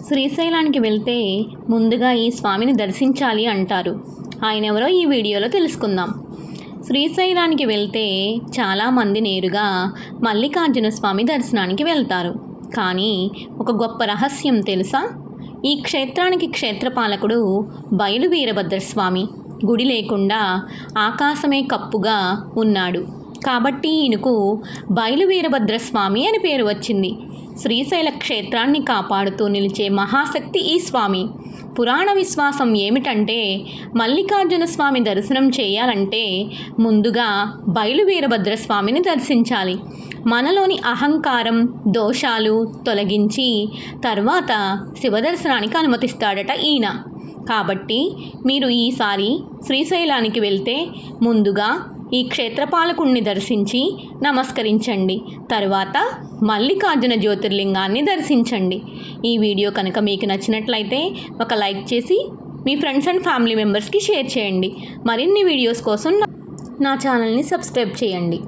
శ్రీశైలానికి వెళ్తే ముందుగా ఈ స్వామిని దర్శించాలి అంటారు. ఆయన ఎవరో ఈ వీడియోలో తెలుసుకుందాం. శ్రీశైలానికి వెళ్తే చాలామంది నేరుగా మల్లికార్జున స్వామి దర్శనానికి వెళ్తారు. కానీ ఒక గొప్ప రహస్యం తెలుసా? ఈ క్షేత్రానికి క్షేత్రపాలకుడు బయలు వీరభద్రస్వామి. గుడి లేకుండా ఆకాశమే కప్పుగా ఉన్నాడు. కాబట్టి ఈయనకు బయలు వీరభద్రస్వామి అని పేరు వచ్చింది. శ్రీశైల క్షేత్రాన్ని కాపాడుతూ నిలిచే మహాశక్తి ఈ స్వామి. పురాణ విశ్వాసం ఏమిటంటే, మల్లికార్జున స్వామి దర్శనం చేయాలంటే ముందుగా బయలు వీరభద్రస్వామిని దర్శించాలి. మనలోని అహంకారం, దోషాలు తొలగించి తర్వాత శివదర్శనానికి అనుమతిస్తాడట ఈయన. కాబట్టి మీరు ఈసారి శ్రీశైలానికి వెళ్తే ముందుగా ఈ క్షేత్రపాలకుణ్ణి దర్శించి నమస్కరించండి. తర్వాత మల్లికార్జున జ్యోతిర్లింగాన్ని దర్శించండి. ఈ వీడియో కనుక మీకు నచ్చినట్లయితే ఒక లైక్ చేసి మీ ఫ్రెండ్స్ అండ్ ఫ్యామిలీ మెంబర్స్కి షేర్ చేయండి. మరిన్ని వీడియోస్ కోసం నా ఛానల్ని సబ్స్క్రైబ్ చేయండి.